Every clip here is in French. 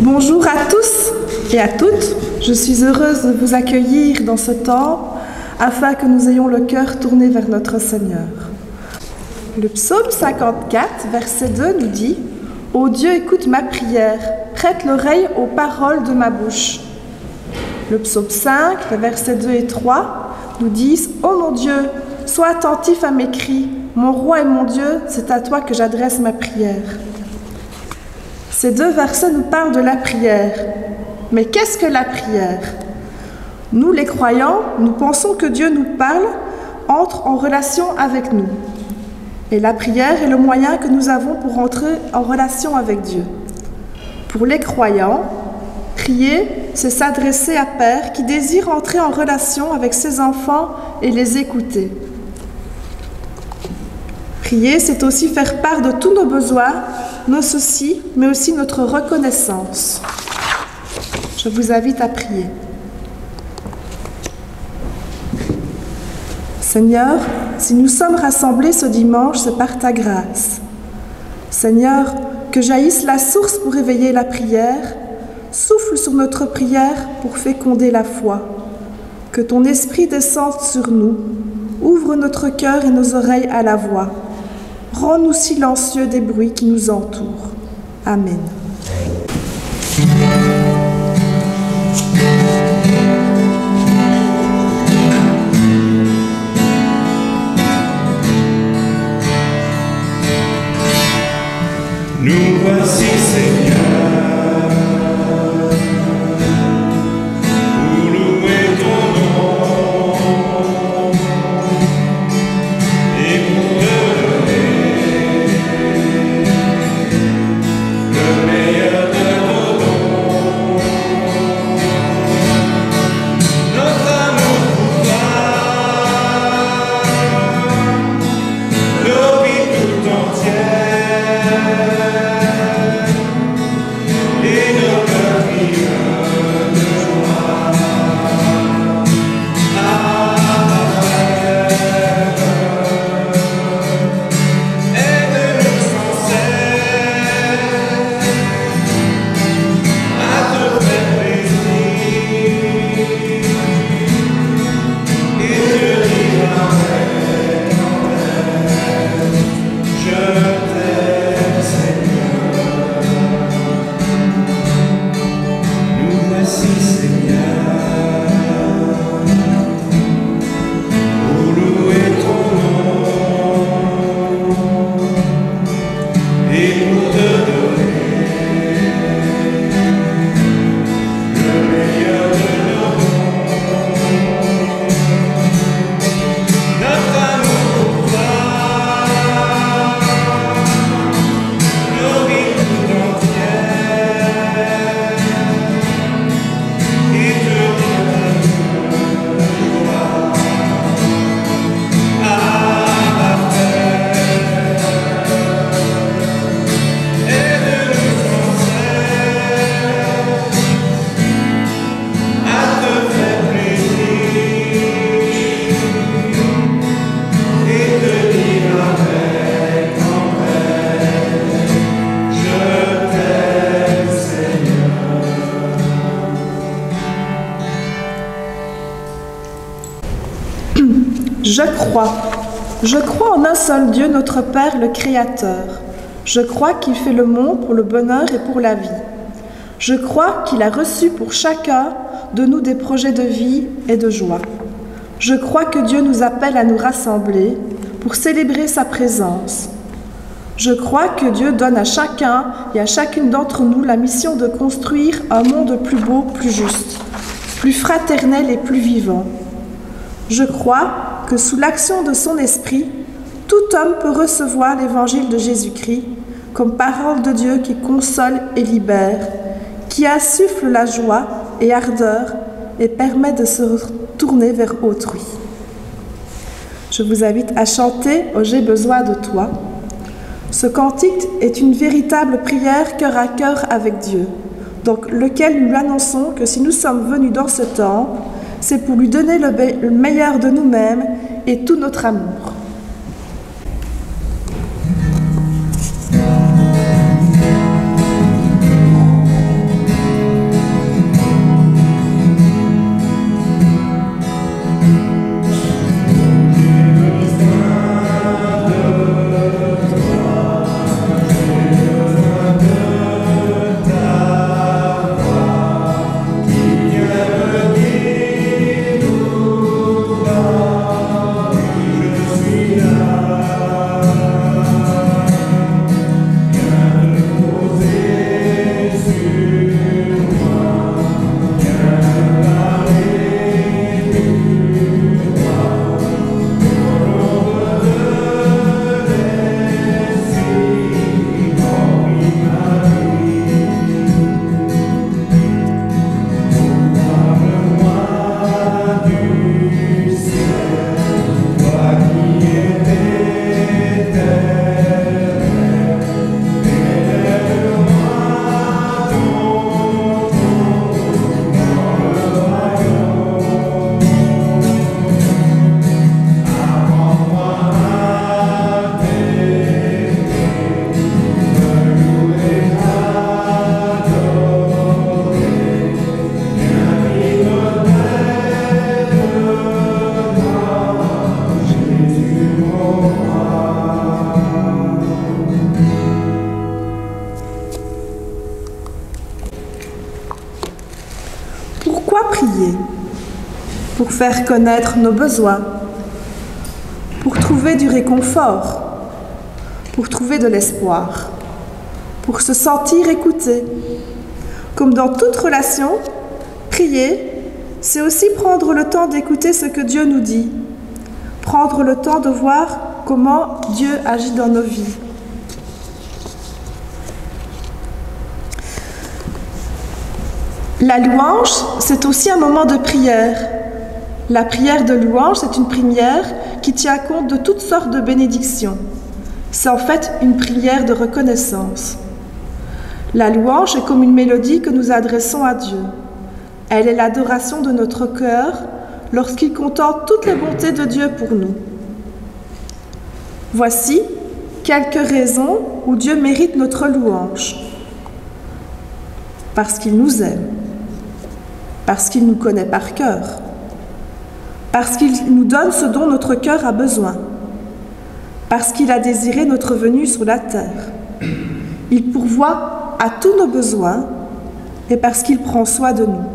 Bonjour à tous et à toutes. Je suis heureuse de vous accueillir dans ce temple afin que nous ayons le cœur tourné vers notre Seigneur. Le psaume 54, verset 2 nous dit « Ô Dieu, écoute ma prière, prête l'oreille aux paroles de ma bouche. » Le psaume 5, les versets 2 et 3 nous disent « Ô mon Dieu, sois attentif à mes cris, mon roi et mon Dieu, c'est à toi que j'adresse ma prière. » Ces deux versets nous parlent de la prière. Mais qu'est-ce que la prière? Nous, les croyants, nous pensons que Dieu nous parle, entre en relation avec nous. Et la prière est le moyen que nous avons pour entrer en relation avec Dieu. Pour les croyants, prier, c'est s'adresser à Père qui désire entrer en relation avec ses enfants et les écouter. Prier, c'est aussi faire part de tous nos besoins, nos soucis, mais aussi notre reconnaissance. Je vous invite à prier. Seigneur, si nous sommes rassemblés ce dimanche, c'est par ta grâce. Seigneur, que jaillisse la source pour éveiller la prière, souffle sur notre prière pour féconder la foi. Que ton esprit descende sur nous, ouvre notre cœur et nos oreilles à la voix. Rends-nous silencieux des bruits qui nous entourent. Amen. Nous voici, Seigneur, pour louer ton nom et pour te donner le meilleur de nos dons. Notre amour pour toi, nos vies tout entières. Je crois en un seul Dieu, notre Père, le Créateur. Je crois qu'il fait le monde pour le bonheur et pour la vie. Je crois qu'il a reçu pour chacun de nous des projets de vie et de joie. Je crois que Dieu nous appelle à nous rassembler pour célébrer sa présence. Je crois que Dieu donne à chacun et à chacune d'entre nous la mission de construire un monde plus beau, plus juste, plus fraternel et plus vivant. Je crois que sous l'action de son esprit, tout homme peut recevoir l'évangile de Jésus-Christ comme parole de Dieu qui console et libère, qui insuffle la joie et ardeur et permet de se tourner vers autrui. Je vous invite à chanter « Oh, j'ai besoin de toi ». Ce cantique est une véritable prière cœur à cœur avec Dieu, donc lequel nous lui annonçons que si nous sommes venus dans ce temple, c'est pour lui donner le meilleur de nous-mêmes et tout notre amour. pour faire connaître nos besoins, pour trouver du réconfort, pour trouver de l'espoir, pour se sentir écouté. Comme dans toute relation, prier, c'est aussi prendre le temps d'écouter ce que Dieu nous dit, prendre le temps de voir comment Dieu agit dans nos vies. La louange, c'est aussi un moment de prière. La prière de louange, c'est une prière qui tient compte de toutes sortes de bénédictions. C'est en fait une prière de reconnaissance. La louange est comme une mélodie que nous adressons à Dieu. Elle est l'adoration de notre cœur lorsqu'il contemple toutes les bontés de Dieu pour nous. Voici quelques raisons où Dieu mérite notre louange. Parce qu'il nous aime, parce qu'il nous connaît par cœur, parce qu'il nous donne ce dont notre cœur a besoin, parce qu'il a désiré notre venue sur la terre. Il pourvoit à tous nos besoins et parce qu'il prend soin de nous.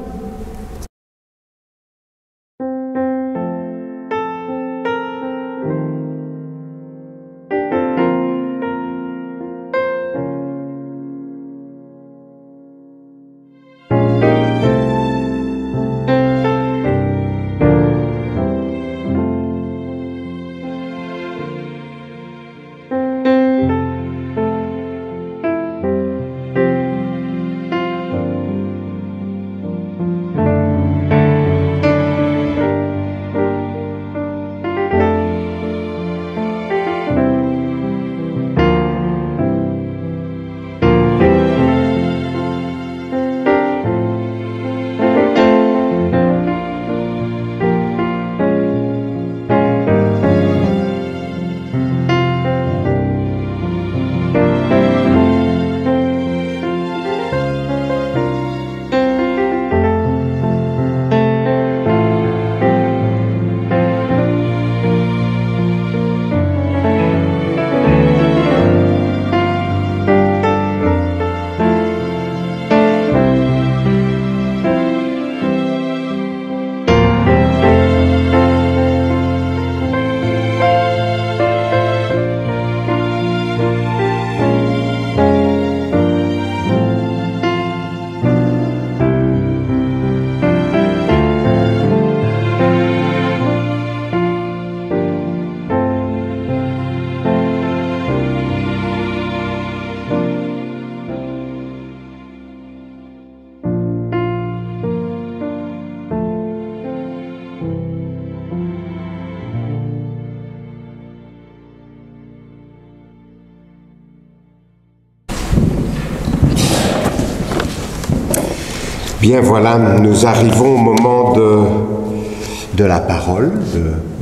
Bien voilà, nous arrivons au moment de la parole,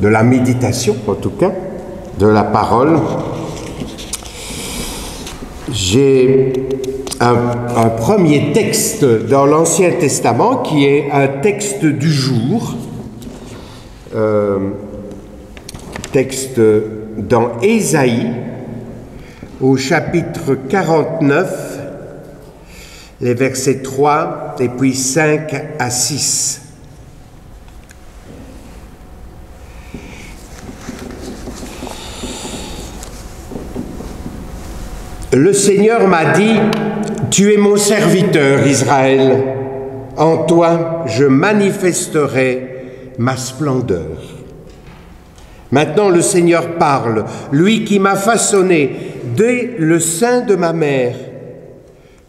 de la méditation en tout cas, de la parole. J'ai un premier texte dans l'Ancien Testament qui est un texte du jour, texte dans Ésaïe au chapitre 49, les versets 3 et puis 5 à 6. Le Seigneur m'a dit, « Tu es mon serviteur, Israël. En toi, je manifesterai ma splendeur. » Maintenant, le Seigneur parle, lui qui m'a façonné dès le sein de ma mère,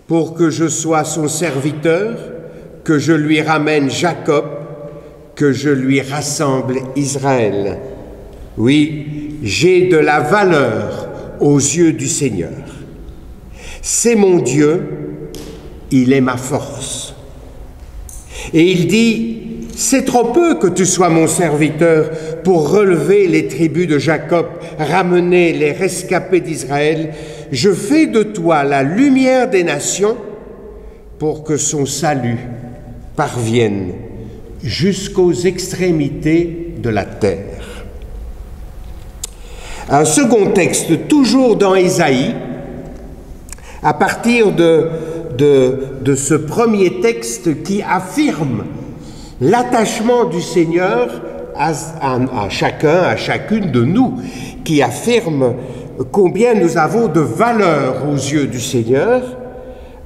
pour que je sois son serviteur, que je lui ramène Jacob, que je lui rassemble Israël. Oui, j'ai de la valeur aux yeux du Seigneur. C'est mon Dieu, il est ma force. Et il dit, c'est trop peu que tu sois mon serviteur pour relever les tribus de Jacob, ramener les rescapés d'Israël. Je fais de toi la lumière des nations pour que son salut parvienne jusqu'aux extrémités de la terre. Un second texte, toujours dans Ésaïe, à partir de ce premier texte qui affirme L'attachement du Seigneur à chacun, à chacune de nous, qui affirme combien nous avons de valeur aux yeux du Seigneur.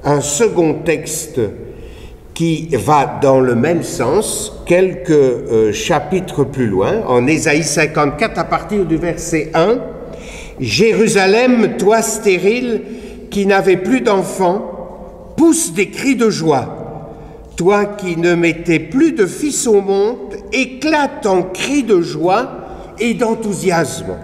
Un texte qui va dans le même sens, quelques chapitres plus loin, en Ésaïe 54, à partir du verset 1. « Jérusalem, toi stérile, qui n'avais plus d'enfants, pousse des cris de joie. Toi qui ne mettais plus de fils au monde, éclate en cris de joie et d'enthousiasme.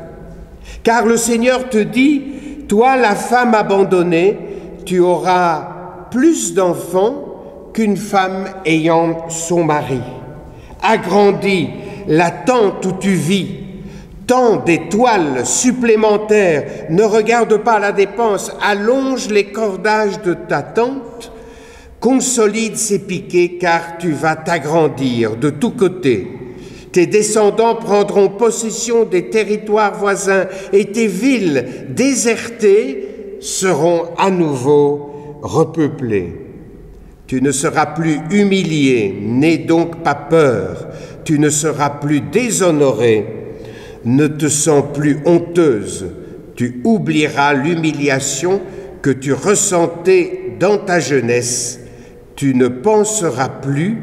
Car le Seigneur te dit, toi la femme abandonnée, tu auras plus d'enfants qu'une femme ayant son mari. Agrandis la tente où tu vis, tends des toiles supplémentaires, ne regarde pas la dépense, allonge les cordages de ta tente, consolide ses piquets, car tu vas t'agrandir de tous côtés. Tes descendants prendront possession des territoires voisins et tes villes désertées seront à nouveau repeuplées. Tu ne seras plus humilié, n'aie donc pas peur, tu ne seras plus déshonoré, ne te sens plus honteuse, tu oublieras l'humiliation que tu ressentais dans ta jeunesse, tu ne penseras plus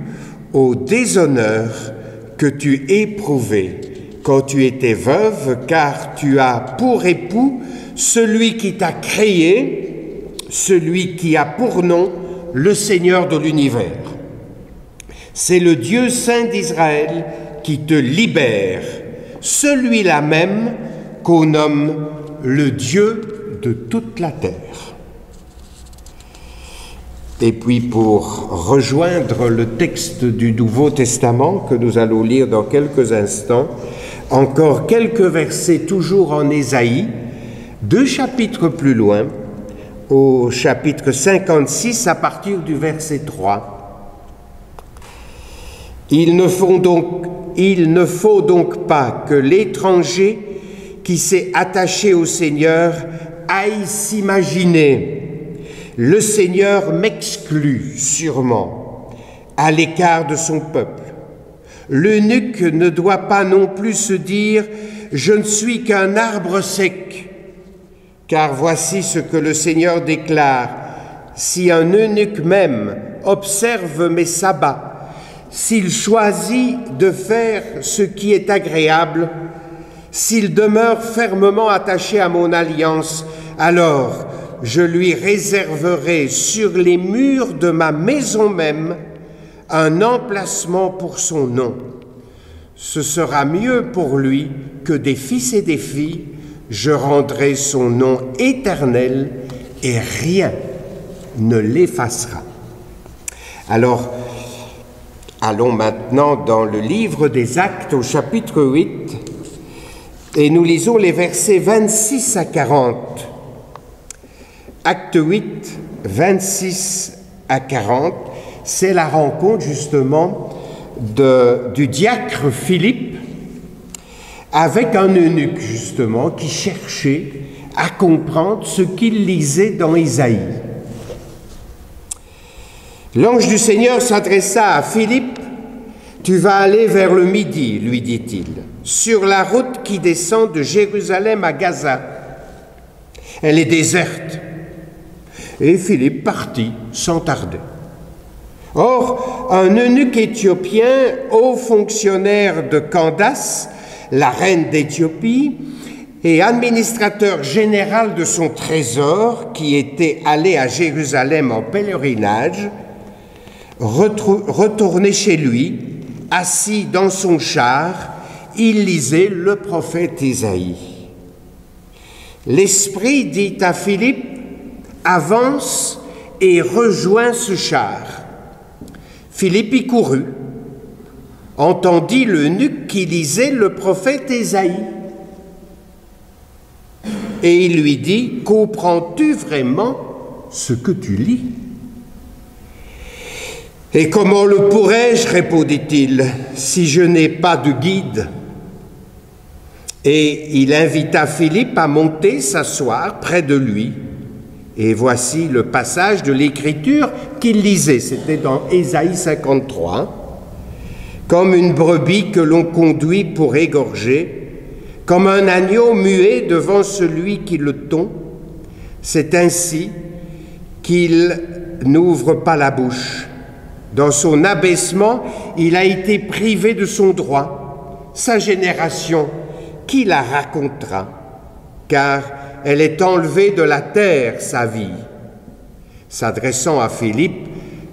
au déshonneur que tu éprouvais quand tu étais veuve, car tu as pour époux celui qui t'a créé, celui qui a pour nom le Seigneur de l'univers. C'est le Dieu saint d'Israël qui te libère, celui-là même qu'on nomme le Dieu de toute la terre. Et puis pour rejoindre le texte du Nouveau Testament que nous allons lire dans quelques instants, encore quelques versets toujours en Ésaïe, 2 chapitres plus loin, au chapitre 56 à partir du verset 3. Il ne faut donc pas que l'étranger qui s'est attaché au Seigneur aille s'imaginer « Le Seigneur m'exclut sûrement à l'écart de son peuple ». L'eunuque ne doit pas non plus se dire « Je ne suis qu'un arbre sec ». Car voici ce que le Seigneur déclare, « Si un eunuque même observe mes sabbats, s'il choisit de faire ce qui est agréable, s'il demeure fermement attaché à mon alliance, alors je lui réserverai sur les murs de ma maison même un emplacement pour son nom. Ce sera mieux pour lui que des fils et des filles. Je rendrai son nom éternel et rien ne l'effacera. » Alors, allons maintenant dans le livre des Actes au chapitre 8 et nous lisons les versets 26 à 40. Acte 8, 26 à 40, c'est la rencontre justement du diacre Philippe avec un eunuque, justement, qui cherchait à comprendre ce qu'il lisait dans Isaïe. L'ange du Seigneur s'adressa à Philippe. « Tu vas aller vers le midi, lui dit-il, sur la route qui descend de Jérusalem à Gaza. Elle est déserte. » Et Philippe partit sans tarder. Or, un eunuque éthiopien, haut fonctionnaire de Candace, la reine d'Éthiopie, et administrateur général de son trésor, qui était allé à Jérusalem en pèlerinage, retourné chez lui, assis dans son char, il lisait le prophète Isaïe. L'Esprit dit à Philippe, « Avance et rejoins ce char. » Philippe y courut, entendit l'eunuque qui lisait le prophète Isaïe. Et il lui dit, « Comprends-tu vraiment ce que tu lis ?» « Et comment le pourrais-je, répondit-il, si je n'ai pas de guide ?» Et il invita Philippe à monter s'asseoir près de lui. Et voici le passage de l'Écriture qu'il lisait, c'était dans Ésaïe 53. comme une brebis que l'on conduit pour égorger, comme un agneau muet devant celui qui le tond. C'est ainsi qu'il n'ouvre pas la bouche. Dans son abaissement, il a été privé de son droit. Sa génération, qui la racontera? Car elle est enlevée de la terre, sa vie. S'adressant à Philippe,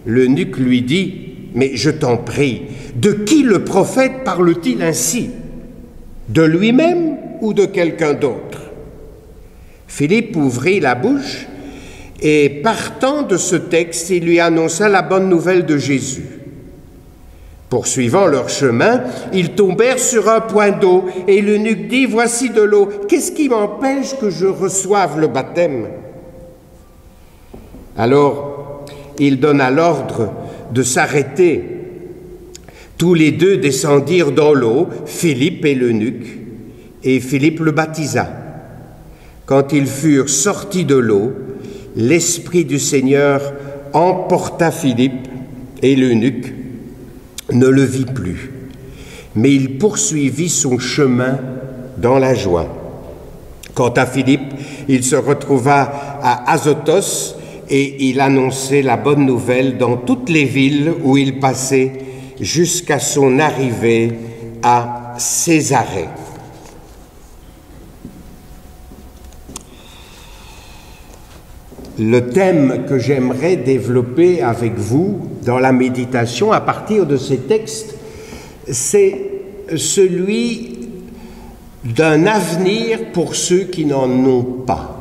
l'eunuque lui dit: mais je t'en prie, de qui le prophète parle-t-il ainsi? De lui-même ou de quelqu'un d'autre? Philippe ouvrit la bouche et, partant de ce texte, il lui annonça la bonne nouvelle de Jésus. Poursuivant leur chemin, ils tombèrent sur un point d'eau et l'eunuque dit: voici de l'eau, qu'est-ce qui m'empêche que je reçoive le baptême? Alors, il donna l'ordre de s'arrêter. Tous les deux descendirent dans l'eau, Philippe et l'eunuque, et Philippe le baptisa. Quand ils furent sortis de l'eau, l'Esprit du Seigneur emporta Philippe, et l'eunuque ne le vit plus. Mais il poursuivit son chemin dans la joie. Quant à Philippe, il se retrouva à Azotos, et il annonçait la bonne nouvelle dans toutes les villes où il passait jusqu'à son arrivée à Césarée. Le thème que j'aimerais développer avec vous dans la méditation à partir de ces textes, c'est celui d'un avenir pour ceux qui n'en ont pas,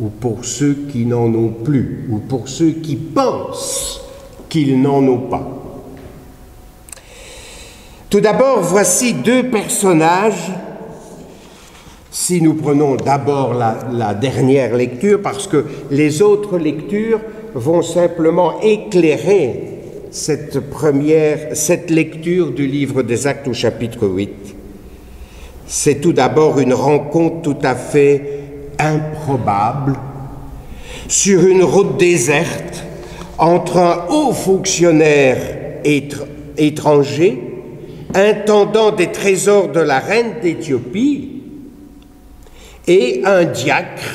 ou pour ceux qui n'en ont plus, ou pour ceux qui pensent qu'ils n'en ont pas. Tout d'abord, voici deux personnages. Si nous prenons d'abord la dernière lecture, parce que les autres lectures vont simplement éclairer cette lecture du livre des Actes au chapitre 8. C'est tout d'abord une rencontre tout à fait improbable sur une route déserte entre un haut fonctionnaire étranger, intendant des trésors de la reine d'Éthiopie, et un diacre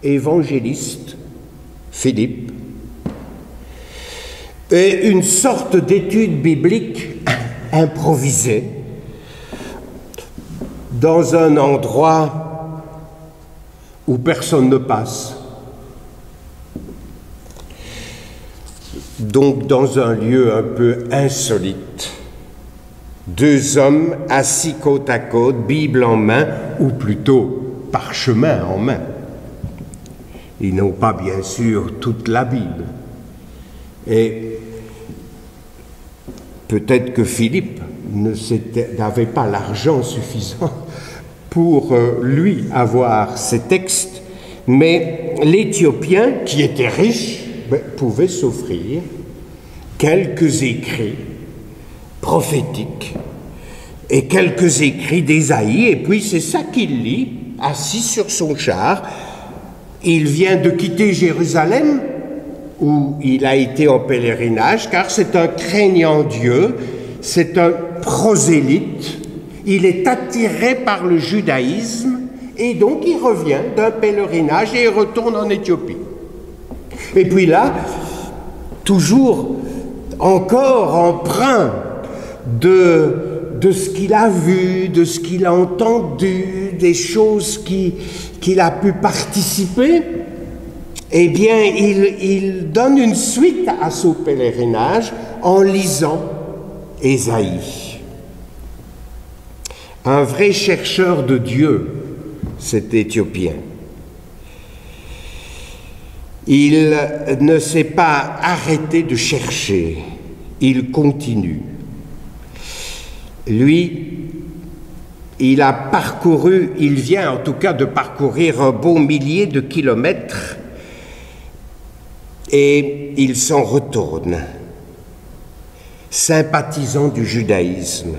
évangéliste, Philippe, et une sorte d'étude biblique improvisée dans un endroit où personne ne passe. Donc dans un lieu un peu insolite. Deux hommes assis côte à côte, Bible en main, ou plutôt parchemin en main. Ils n'ont pas bien sûr toute la Bible. Et peut-être que Philippe n'avait pas l'argent suffisant pour lui avoir ces textes, mais l'Éthiopien, qui était riche, pouvait s'offrir quelques écrits prophétiques et quelques écrits d'Ésaïe, et puis c'est ça qu'il lit, assis sur son char. Il vient de quitter Jérusalem, où il a été en pèlerinage, car c'est un craignant Dieu, c'est un prosélyte, il est attiré par le judaïsme, et donc il revient d'un pèlerinage et il retourne en Éthiopie. Et puis là, toujours encore empreint de ce qu'il a vu, de ce qu'il a entendu, des choses qu'il a pu participer, eh bien, il donne une suite à son pèlerinage en lisant Ésaïe. Un vrai chercheur de Dieu, cet Éthiopien. Il ne s'est pas arrêté de chercher, il continue. Lui, il vient en tout cas de parcourir un bon millier de kilomètres et il s'en retourne, sympathisant du judaïsme,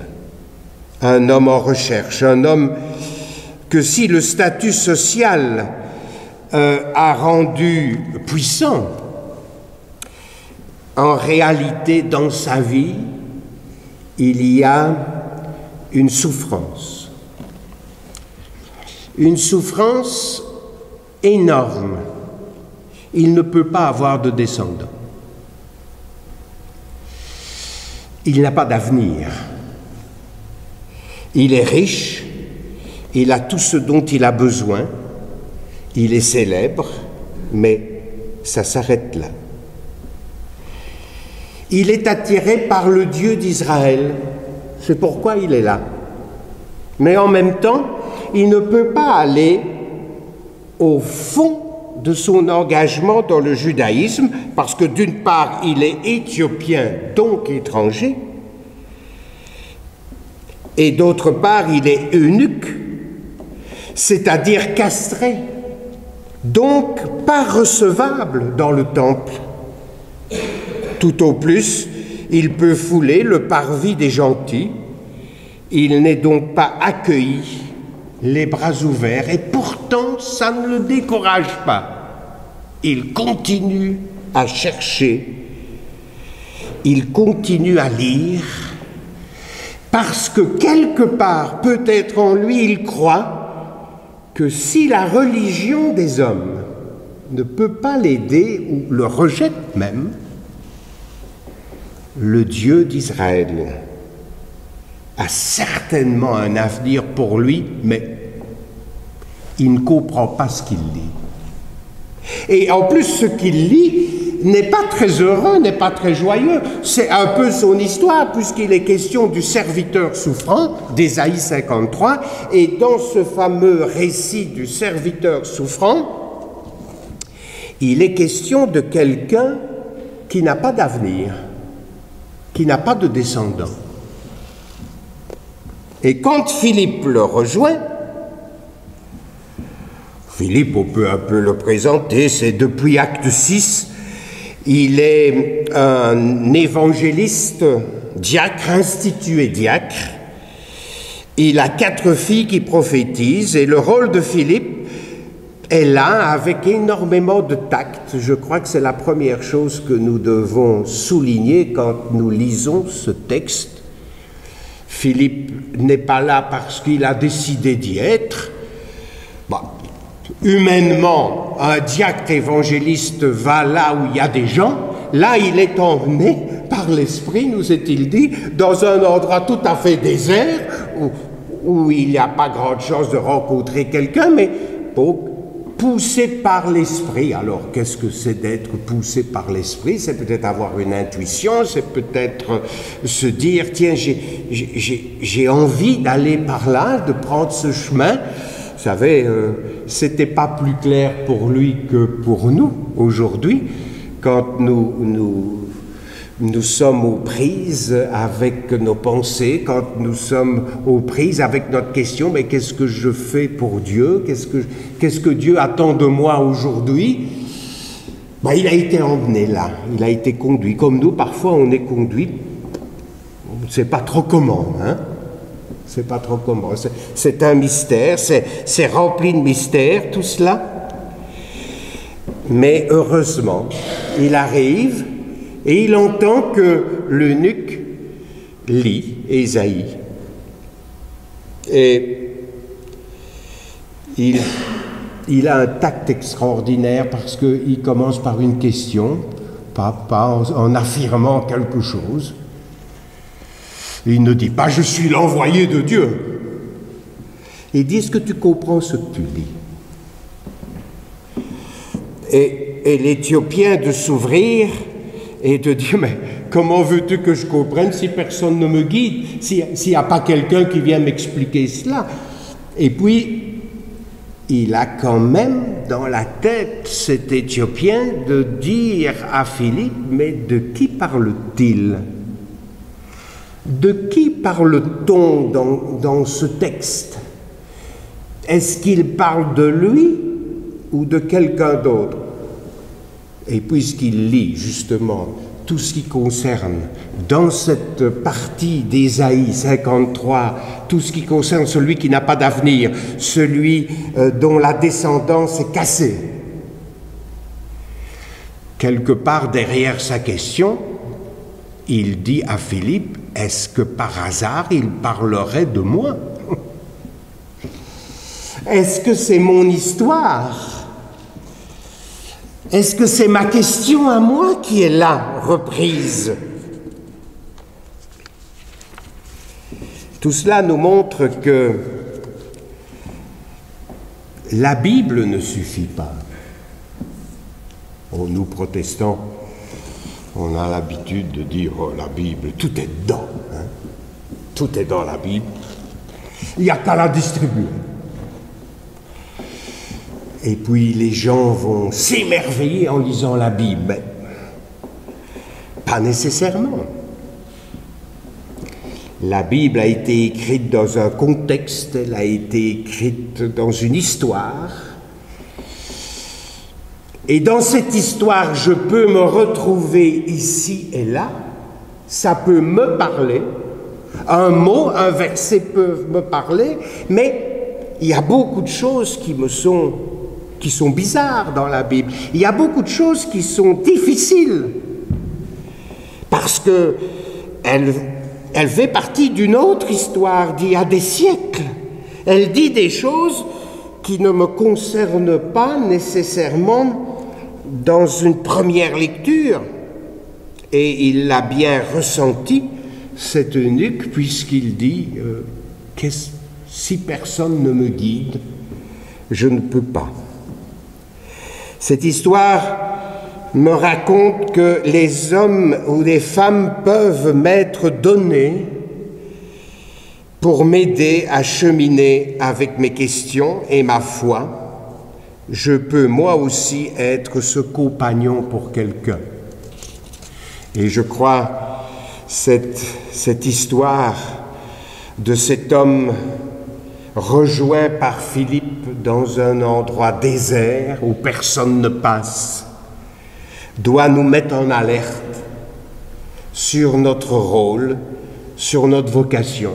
un homme en recherche, un homme que si le statut social a rendu puissant, en réalité dans sa vie, il y a une souffrance énorme. Il ne peut pas avoir de descendants. Il n'a pas d'avenir. Il est riche, il a tout ce dont il a besoin, il est célèbre, mais ça s'arrête là. Il est attiré par le Dieu d'Israël, c'est pourquoi il est là. Mais en même temps, il ne peut pas aller au fond de son engagement dans le judaïsme, parce que d'une part, il est éthiopien, donc étranger, et d'autre part, il est eunuque, c'est-à-dire castré, donc pas recevable dans le temple. Tout au plus, il peut fouler le parvis des gentils, il n'est donc pas accueilli, les bras ouverts, et pourtant ça ne le décourage pas. Il continue à chercher, il continue à lire, parce que quelque part, peut-être en lui, il croit que si la religion des hommes ne peut pas l'aider, ou le rejette même, le Dieu d'Israël a certainement un avenir pour lui, mais il ne comprend pas ce qu'il lit. Et en plus, ce qu'il lit n'est pas très heureux, n'est pas très joyeux. C'est un peu son histoire, puisqu'il est question du serviteur souffrant, d'Ésaïe 53, et dans ce fameux récit du serviteur souffrant, il est question de quelqu'un qui n'a pas d'avenir, qui n'a pas de descendants. Et quand Philippe le rejoint, Philippe, on peut un peu le présenter, c'est depuis Acte 6, il est un évangéliste, diacre, institué diacre. Il a 4 filles qui prophétisent, et le rôle de Philippe est là avec énormément de tact. Je crois que c'est la première chose que nous devons souligner quand nous lisons ce texte. Philippe n'est pas là parce qu'il a décidé d'y être. Humainement, un diacre évangéliste va là où il y a des gens. Là, il est emmené par l'Esprit, nous est-il dit, dans un endroit tout à fait désert, où il n'y a pas grande chance de rencontrer quelqu'un, mais poussé par l'Esprit. Alors, qu'est-ce que c'est d'être poussé par l'Esprit? C'est peut-être avoir une intuition, c'est peut-être se dire, tiens, j'ai envie d'aller par là, de prendre ce chemin. Vous savez, c'était pas plus clair pour lui que pour nous aujourd'hui, quand nous sommes aux prises avec nos pensées, quand nous sommes aux prises avec notre question, mais qu'est-ce que je fais pour Dieu? Qu'est-ce que Dieu attend de moi aujourd'hui? Il a été emmené là, il a été conduit. Comme nous, parfois on est conduit, on ne sait pas trop comment, hein? C'est pas trop comment. C'est un mystère, c'est rempli de mystères, tout cela. Mais heureusement, il arrive et il entend que l'eunuque lit Ésaïe. Et il a un tact extraordinaire parce qu'il commence par une question, pas en affirmant quelque chose. Il ne dit pas « je suis l'envoyé de Dieu ». Il dit « est-ce que tu comprends ce que tu lis ?» Et l'Éthiopien de s'ouvrir et de dire « mais comment veux-tu que je comprenne si personne ne me guide, s'il n'y a pas quelqu'un qui vient m'expliquer cela ?» Et puis, il a quand même dans la tête, cet Éthiopien, de dire à Philippe « mais de qui parle-t-il » ? De qui parle-t-on dans ce texte? Est-ce qu'il parle de lui ou de quelqu'un d'autre? Et puisqu'il lit justement tout ce qui concerne, dans cette partie d'Ésaïe 53, tout ce qui concerne celui qui n'a pas d'avenir, celui dont la descendance est cassée, quelque part derrière sa question, il dit à Philippe, est-ce que par hasard il parlerait de moi? Est-ce que c'est mon histoire? Est-ce que c'est ma question à moi qui est là, reprise? Tout cela nous montre que la Bible ne suffit pas. Oh, nous, protestants, on a l'habitude de dire « Oh, la Bible, tout est dedans. Hein? Tout est dans la Bible. Il n'y a qu'à la distribuer. » Et puis les gens vont s'émerveiller en lisant la Bible. Mais pas nécessairement. La Bible a été écrite dans un contexte, elle a été écrite dans une histoire. Et dans cette histoire, je peux me retrouver ici et là. Ça peut me parler. Un mot, un verset peut me parler, mais il y a beaucoup de choses qui sont bizarres dans la Bible. Il y a beaucoup de choses qui sont difficiles parce que elle fait partie d'une autre histoire d'il y a des siècles. Elle dit des choses qui ne me concernent pas nécessairement dans une première lecture. Et il l'a bien ressenti, cet eunuque, puisqu'il dit si personne ne me guide, je ne peux pas. Cette histoire me raconte que les hommes ou les femmes peuvent m'être donnés pour m'aider à cheminer avec mes questions et ma foi. Je peux moi aussi être ce compagnon pour quelqu'un. Et je crois cette histoire de cet homme rejoint par Philippe dans un endroit désert où personne ne passe, doit nous mettre en alerte sur notre rôle, sur notre vocation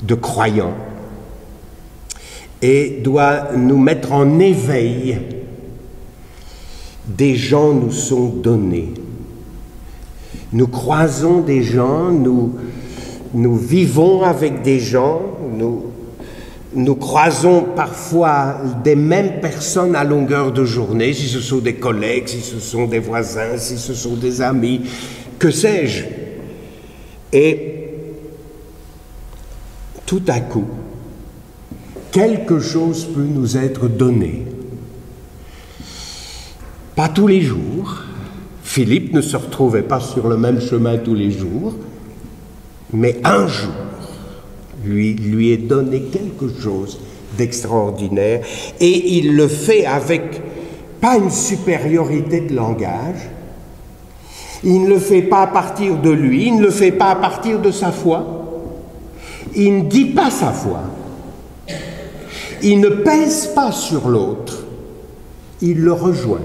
de croyants, et doit nous mettre en éveil. Des gens nous sont donnés. Nous croisons des gens, nous vivons avec des gens, nous croisons parfois des mêmes personnes à longueur de journée, si ce sont des collègues, si ce sont des voisins, si ce sont des amis, que sais-je. Et tout à coup, quelque chose peut nous être donné. Pas tous les jours. Philippe ne se retrouvait pas sur le même chemin tous les jours, mais un jour, lui est donné quelque chose d'extraordinaire, et il le fait avec pas une supériorité de langage, il ne le fait pas à partir de lui, il ne le fait pas à partir de sa foi, il ne dit pas sa foi, il ne pèse pas sur l'autre, il le rejoint,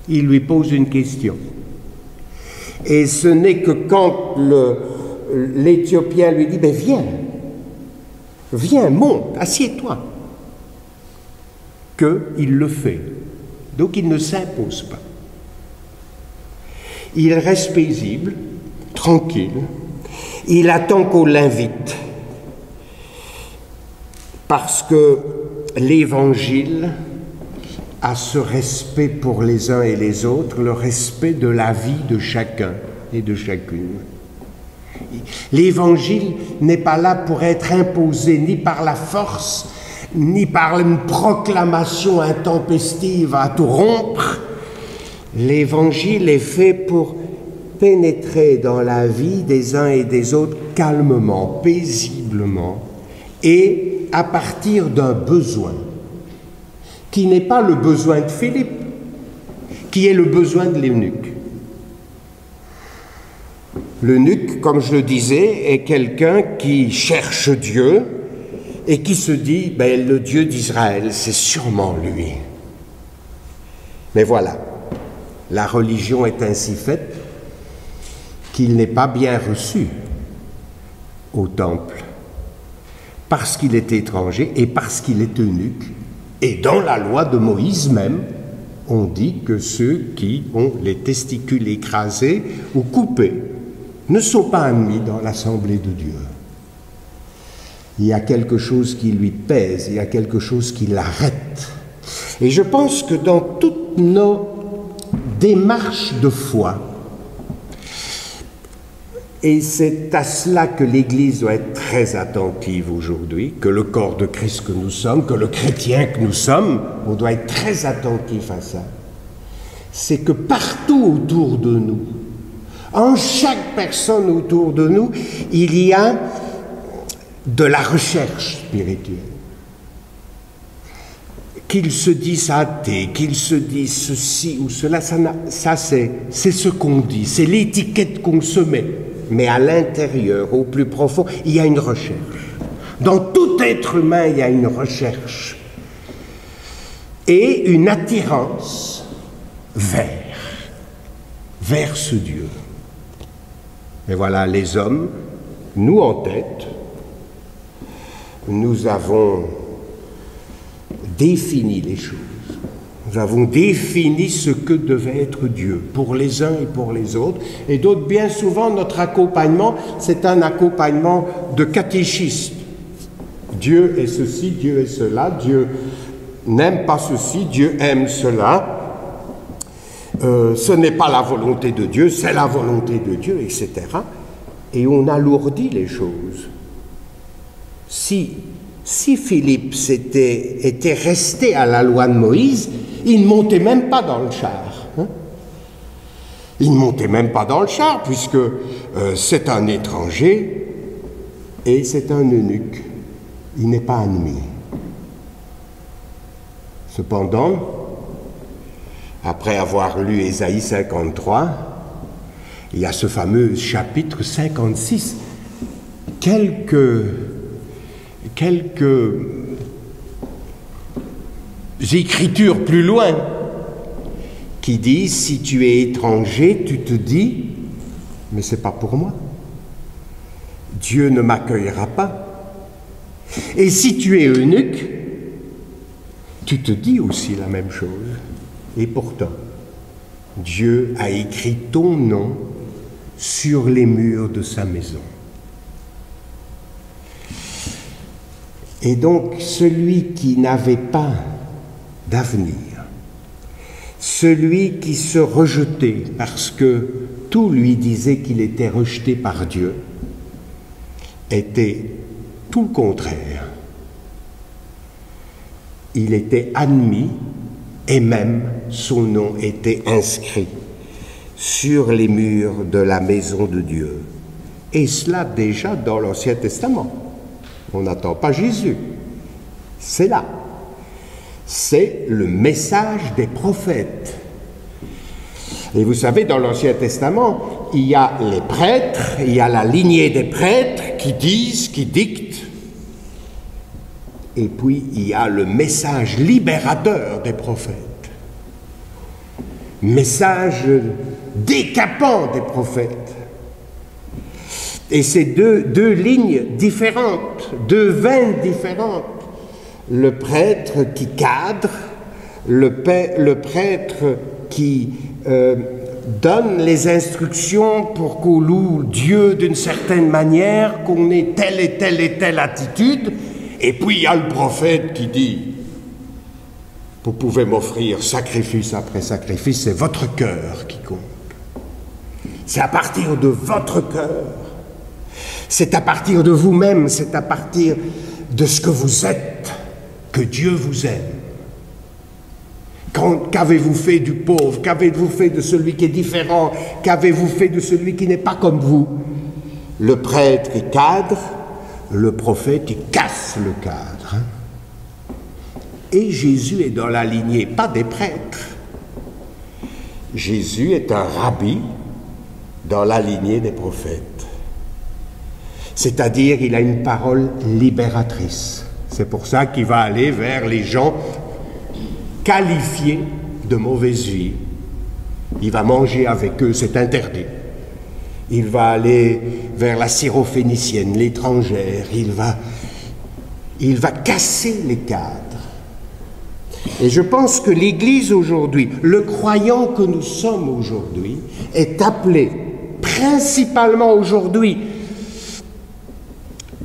il lui pose une question. Et ce n'est que quand l'Éthiopien lui dit « Ben viens, monte, assieds-toi », qu'il le fait. Donc il ne s'impose pas. Il reste paisible, tranquille, il attend qu'on l'invite. Parce que l'Évangile a ce respect pour les uns et les autres, le respect de la vie de chacun et de chacune. L'Évangile n'est pas là pour être imposé ni par la force, ni par une proclamation intempestive à tout rompre. L'Évangile est fait pour pénétrer dans la vie des uns et des autres calmement, paisiblement, et à partir d'un besoin, qui n'est pas le besoin de Philippe, qui est le besoin de l'eunuque. L'eunuque, comme je le disais, est quelqu'un qui cherche Dieu et qui se dit, ben, le Dieu d'Israël, c'est sûrement lui. Mais voilà, la religion est ainsi faite qu'il n'est pas bien reçu au temple, parce qu'il est étranger et parce qu'il est eunuque. Et dans la loi de Moïse même, on dit que ceux qui ont les testicules écrasés ou coupés ne sont pas admis dans l'Assemblée de Dieu. Il y a quelque chose qui lui pèse, il y a quelque chose qui l'arrête. Et je pense que dans toutes nos démarches de foi, et c'est à cela que l'Église doit être très attentive aujourd'hui, que le corps de Christ que nous sommes, que le chrétien que nous sommes, on doit être très attentif à ça. C'est que partout autour de nous, en chaque personne autour de nous, il y a de la recherche spirituelle. Qu'il se dise athée, qu'il se dise ceci ou cela, ça c'est ce qu'on dit, c'est l'étiquette qu'on se met. Mais à l'intérieur, au plus profond, il y a une recherche. Dans tout être humain, il y a une recherche et une attirance vers ce Dieu. Et voilà, les hommes, nous en tête, nous avons défini les choses. Nous avons défini ce que devait être Dieu, pour les uns et pour les autres. Et d'autres, bien souvent, notre accompagnement, c'est un accompagnement de catéchiste. Dieu est ceci, Dieu est cela, Dieu n'aime pas ceci, Dieu aime cela. Ce n'est pas la volonté de Dieu, c'est la volonté de Dieu, etc. Et on alourdit les choses. Si Philippe était resté à la loi de Moïse, il ne montait même pas dans le char. Hein? Il ne montait même pas dans le char, puisque c'est un étranger et c'est un eunuque. Il n'est pas admis. Cependant, après avoir lu Ésaïe 53, il y a ce fameux chapitre 56. Quelques écritures plus loin qui disent, si tu es étranger, tu te dis, mais c'est pas pour moi. Dieu ne m'accueillera pas. Et si tu es eunuque, tu te dis aussi la même chose. Et pourtant, Dieu a écrit ton nom sur les murs de sa maison. Et donc, celui qui n'avait pas d'avenir, celui qui se rejetait parce que tout lui disait qu'il était rejeté par Dieu, était tout le contraire. Il était admis et même son nom était inscrit sur les murs de la maison de Dieu. Et cela déjà dans l'Ancien Testament. On n'attend pas Jésus. C'est là. C'est le message des prophètes. Et vous savez, dans l'Ancien Testament, il y a les prêtres, il y a la lignée des prêtres qui disent, qui dictent. Et puis, il y a le message libérateur des prophètes. Message décapant des prophètes. Et c'est deux lignes différentes, deux veines différentes. Le prêtre qui cadre, le prêtre qui donne les instructions pour qu'on loue Dieu d'une certaine manière, qu'on ait telle et telle et telle attitude. Et puis il y a le prophète qui dit, vous pouvez m'offrir sacrifice après sacrifice, c'est votre cœur qui compte. C'est à partir de votre cœur. C'est à partir de vous-même, c'est à partir de ce que vous êtes que Dieu vous aime. Qu'avez-vous fait du pauvre? Qu'avez-vous fait de celui qui est différent? Qu'avez-vous fait de celui qui n'est pas comme vous? Le prêtre, il cadre, le prophète, il casse le cadre. Et Jésus est dans la lignée, pas des prêtres. Jésus est un rabbi dans la lignée des prophètes. C'est-à-dire, il a une parole libératrice. C'est pour ça qu'il va aller vers les gens qualifiés de mauvaise vie. Il va manger avec eux, c'est interdit. Il va aller vers la syrophénicienne, l'étrangère. Il va casser les cadres. Et je pense que l'Église aujourd'hui, le croyant que nous sommes aujourd'hui, est appelé principalement aujourd'hui,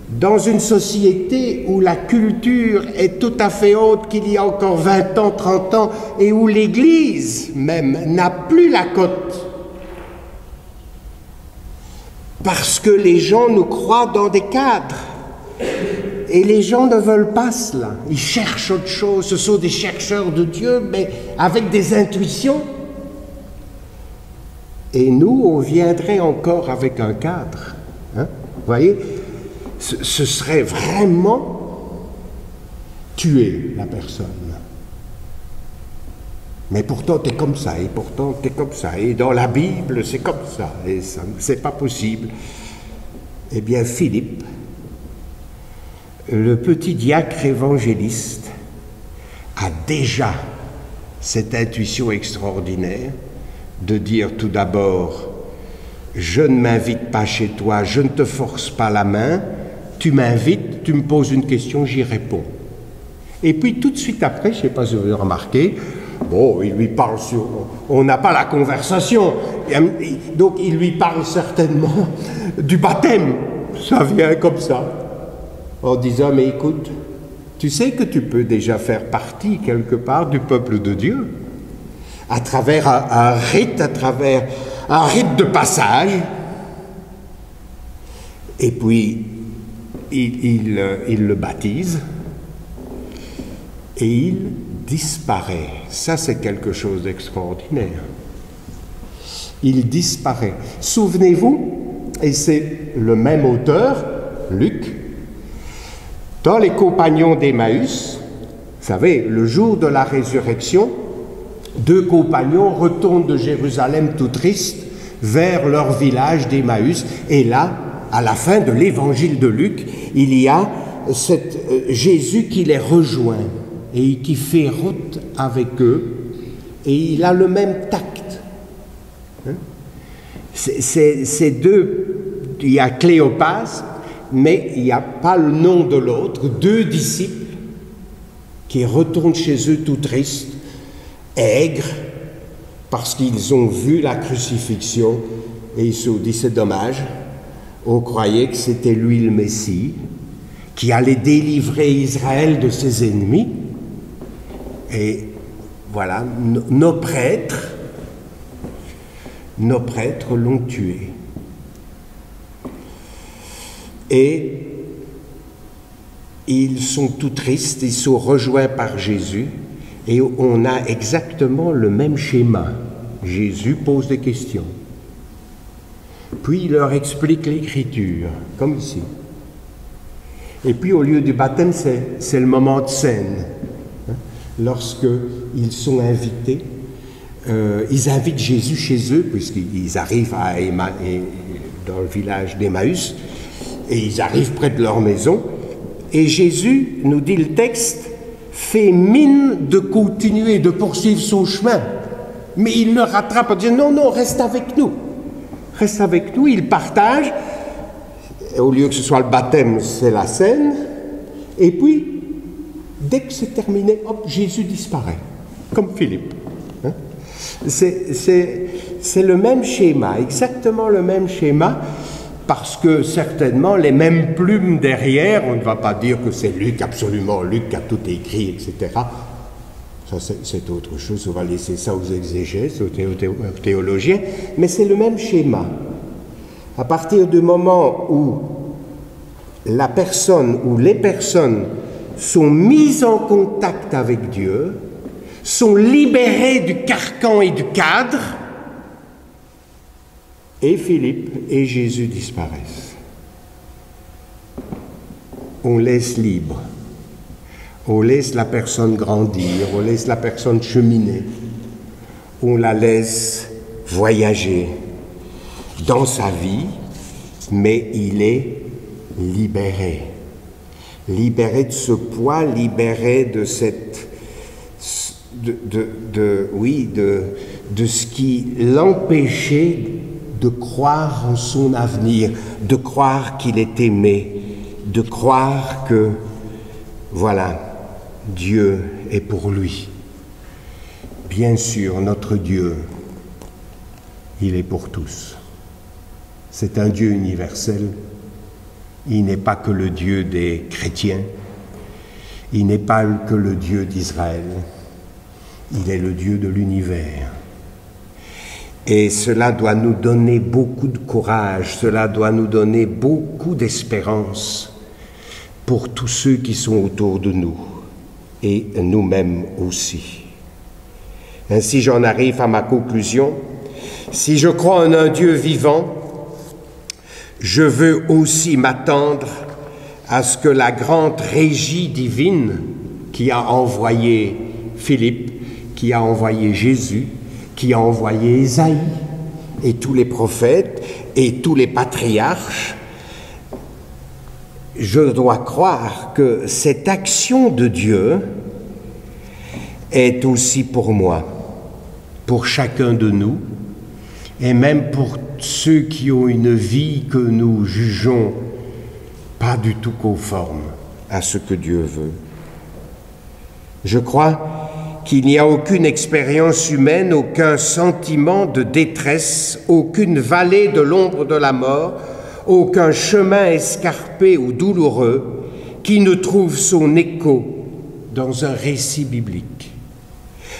dans une société où la culture est tout à fait autre qu'il y a encore 20 ans, 30 ans, et où l'Église même n'a plus la cote. Parce que les gens nous croient dans des cadres. Et les gens ne veulent pas cela. Ils cherchent autre chose. Ce sont des chercheurs de Dieu, mais avec des intuitions. Et nous, on viendrait encore avec un cadre. Hein? Vous voyez, ce serait vraiment tuer la personne. Mais pourtant, tu es comme ça, et pourtant, tu es comme ça. Et dans la Bible, c'est comme ça. Et ça, c'est pas possible. Eh bien, Philippe, le petit diacre évangéliste, a déjà cette intuition extraordinaire de dire tout d'abord, je ne m'invite pas chez toi, je ne te force pas la main, tu m'invites, tu me poses une question, j'y réponds. Et puis tout de suite après, je ne sais pas si vous avez remarqué, bon, il lui parle sur... On n'a pas la conversation, donc il lui parle certainement du baptême. Ça vient comme ça, en disant, mais écoute, tu sais que tu peux déjà faire partie quelque part du peuple de Dieu, à travers un rite de passage. Et puis, il le baptise, et il disparaît. Ça, c'est quelque chose d'extraordinaire. Il disparaît. Souvenez-vous, et c'est le même auteur, Luc, dans les compagnons d'Emmaüs, vous savez, le jour de la résurrection, 2 compagnons retournent de Jérusalem tout tristes vers leur village d'Emmaüs, et là, à la fin de l'évangile de Luc, il y a Jésus qui les rejoint et qui fait route avec eux, et il a le même tact. Hein? Ces deux, il y a Cléopas, mais il n'y a pas le nom de l'autre, 2 disciples qui retournent chez eux tout tristes, aigres, parce qu'ils ont vu la crucifixion, et ils se sont dit, c'est dommage, on croyait que c'était lui le Messie, qui allait délivrer Israël de ses ennemis, et voilà, nos prêtres l'ont tué. Et ils sont tout tristes, ils sont rejoints par Jésus, et on a exactement le même schéma. Jésus pose des questions. Puis il leur explique l'Écriture, comme ici. Et puis au lieu du baptême, c'est le moment de scène. Hein? Lorsqu'ils sont invités, ils invitent Jésus chez eux, puisqu'ils arrivent dans le village d'Emmaüs, et ils arrivent près de leur maison, et Jésus, nous dit le texte, fait mine de continuer, de poursuivre son chemin. Mais il le rattrape en disant, non, non, reste avec nous. Reste avec nous, il partage. Et au lieu que ce soit le baptême, c'est la scène. Et puis, dès que c'est terminé, hop, Jésus disparaît, comme Philippe. Hein? C'est le même schéma, exactement le même schéma, parce que certainement les mêmes plumes derrière, on ne va pas dire que c'est Luc, absolument Luc qui a tout écrit, etc. Ça c'est autre chose, on va laisser ça aux exégètes, aux théologiens, mais c'est le même schéma. À partir du moment où la personne ou les personnes sont mises en contact avec Dieu, sont libérées du carcan et du cadre, et Philippe et Jésus disparaissent. On laisse libre. On laisse la personne grandir, on laisse la personne cheminer, on la laisse voyager dans sa vie, mais il est libéré. Libéré de ce poids, libéré de cette... de ce qui l'empêchait de croire en son avenir, de croire qu'il est aimé, de croire que, voilà, Dieu est pour lui. Bien sûr, notre Dieu, il est pour tous. C'est un Dieu universel. Il n'est pas que le Dieu des chrétiens. Il n'est pas que le Dieu d'Israël. Il est le Dieu de l'univers. Et cela doit nous donner beaucoup de courage, cela doit nous donner beaucoup d'espérance pour tous ceux qui sont autour de nous et nous-mêmes aussi. Ainsi, j'en arrive à ma conclusion. Si je crois en un Dieu vivant, je veux aussi m'attendre à ce que la grande régie divine qui a envoyé Philippe, qui a envoyé Jésus, qui a envoyé Ésaïe et tous les prophètes et tous les patriarches, je dois croire que cette action de Dieu est aussi pour moi, pour chacun de nous, et même pour ceux qui ont une vie que nous jugeons pas du tout conforme à ce que Dieu veut. Je crois qu'il n'y a aucune expérience humaine, aucun sentiment de détresse, aucune vallée de l'ombre de la mort, aucun chemin escarpé ou douloureux qui ne trouve son écho dans un récit biblique.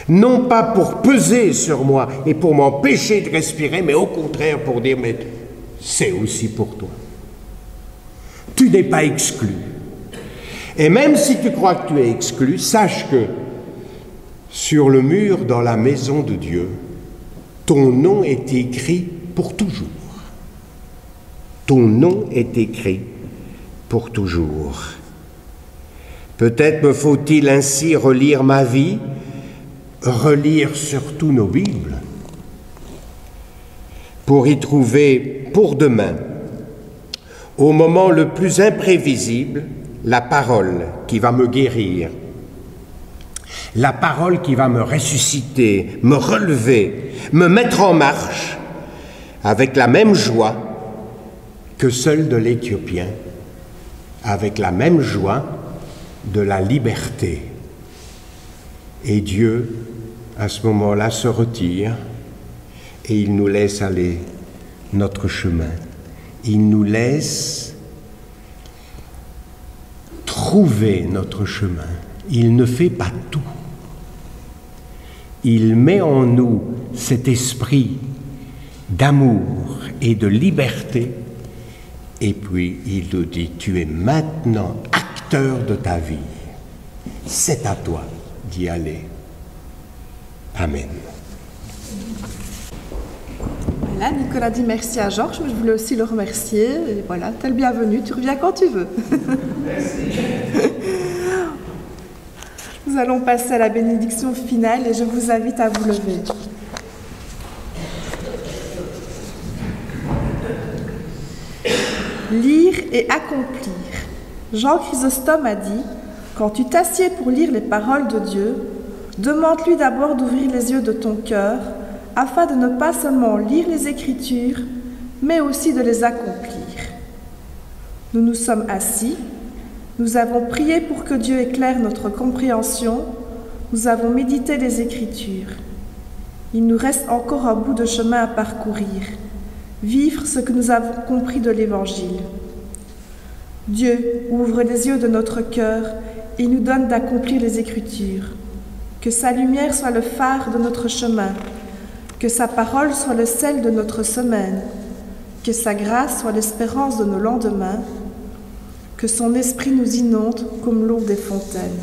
Non pas pour peser sur moi et pour m'empêcher de respirer, mais au contraire pour dire, mais c'est aussi pour toi. Tu n'es pas exclu. Et même si tu crois que tu es exclu, sache que sur le mur dans la maison de Dieu, ton nom est écrit pour toujours. Ton nom est écrit pour toujours. Peut-être me faut-il ainsi relire ma vie, relire surtout nos Bibles, pour y trouver pour demain, au moment le plus imprévisible, la parole qui va me guérir, la parole qui va me ressusciter, me relever, me mettre en marche avec la même joie que celle de l'Éthiopien, avec la même joie de la liberté. Et Dieu, à ce moment-là, se retire et il nous laisse aller notre chemin. Il nous laisse trouver notre chemin. Il ne fait pas tout. Il met en nous cet esprit d'amour et de liberté, et puis il nous dit, tu es maintenant acteur de ta vie. C'est à toi d'y aller. Amen. Voilà, Nicolas dit merci à Georges, mais je voulais aussi le remercier. Et voilà, t'es le bienvenu, tu reviens quand tu veux. Merci. Nous allons passer à la bénédiction finale et je vous invite à vous lever. Lire et accomplir. Jean Chrysostome a dit, quand tu t'assieds pour lire les paroles de Dieu, demande-lui d'abord d'ouvrir les yeux de ton cœur, afin de ne pas seulement lire les Écritures, mais aussi de les accomplir. Nous nous sommes assis, nous avons prié pour que Dieu éclaire notre compréhension, nous avons médité les Écritures. Il nous reste encore un bout de chemin à parcourir, vivre ce que nous avons compris de l'Évangile. Dieu ouvre les yeux de notre cœur et nous donne d'accomplir les Écritures. Que sa lumière soit le phare de notre chemin, que sa parole soit le sel de notre semaine, que sa grâce soit l'espérance de nos lendemains, que son esprit nous inonde comme l'eau des fontaines.